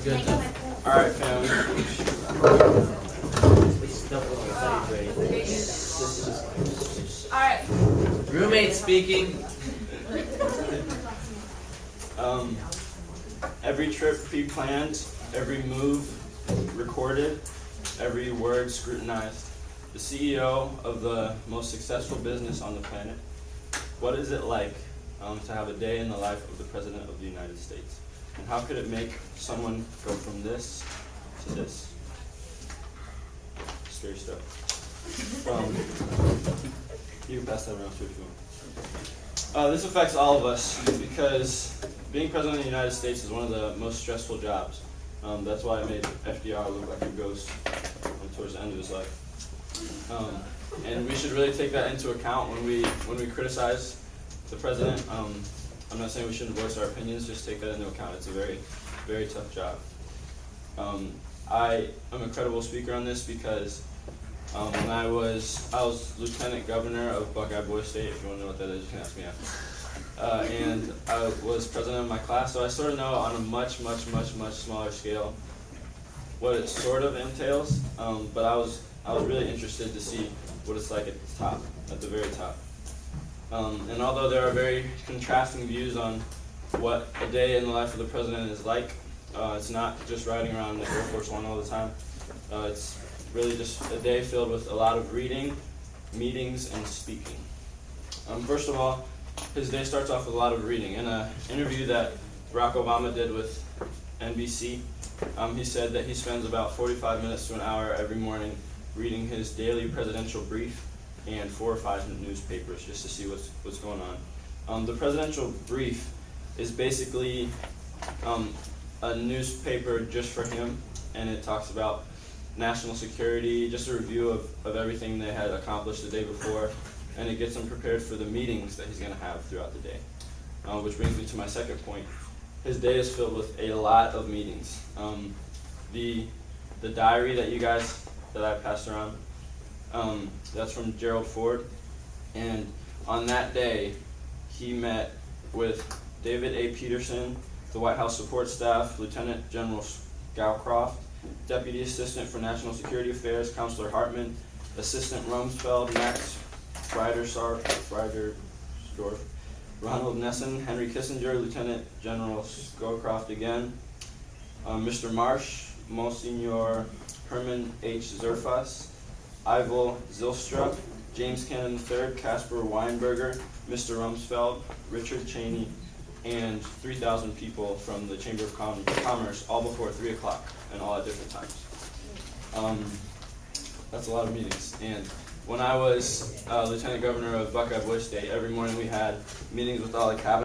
good though. All right, family. Alright. Roommate speaking. Every trip pre-planned, every move recorded, every word scrutinized. The CEO of the most successful business on the planet. What is it like to have a day in the life of the President of the United States? And how could it make someone go from this to this? Scary stuff. You can pass that around too if you want. This affects all of us because being President of the United States is one of the most stressful jobs. That's why it made FDR look like a ghost towards the end of his life. And we should really take that into account when we criticize the president. I'm not saying we shouldn't voice our opinions, just take that into account. It's a very, very tough job. I am a credible speaker on this because when I was lieutenant governor of Buckeye Boy State. If you want to know what that is, you can ask me after. And I was president of my class, so I sort of know on a much smaller scale what it sort of entails. But I was really interested to see what it's like at the top, at the very top. And although there are very contrasting views on what a day in the life of the president is like, it's not just riding around the Air Force One all the time. It's really just a day filled with a lot of reading, meetings, and speaking. First of all, his day starts off with a lot of reading. In an interview that Barack Obama did with NBC, he said that he spends about 45 minutes to an hour every morning reading his daily presidential brief and 4 or 5 newspapers just to see what's going on. The presidential brief is basically a newspaper just for him, and it talks about national security, just a review of everything they had accomplished the day before, and it gets him prepared for the meetings that he's going to have throughout the day. Which brings me to my second point. His day is filled with a lot of meetings. The diary that I passed around, that's from Gerald Ford, and on that day he met with David A. Peterson, the White House support staff, Lieutenant General Scowcroft, Deputy Assistant for National Security Affairs, Counselor Hartman, Assistant Rumsfeld, Max Friedersdorf, Ronald Nessen, Henry Kissinger, Lieutenant General Scowcroft again, Mr. Marsh, Monsignor Herman H. Zerfas, Ivel Zylstra, James Cannon III, Caspar Weinberger, Mr. Rumsfeld, Richard Cheney, and 3,000 people from the Chamber of Commerce, all before 3 o'clock and all at different times. That's a lot of meetings. And when I was lieutenant governor of Buckeye Boy State, every morning we had meetings with all the cabinet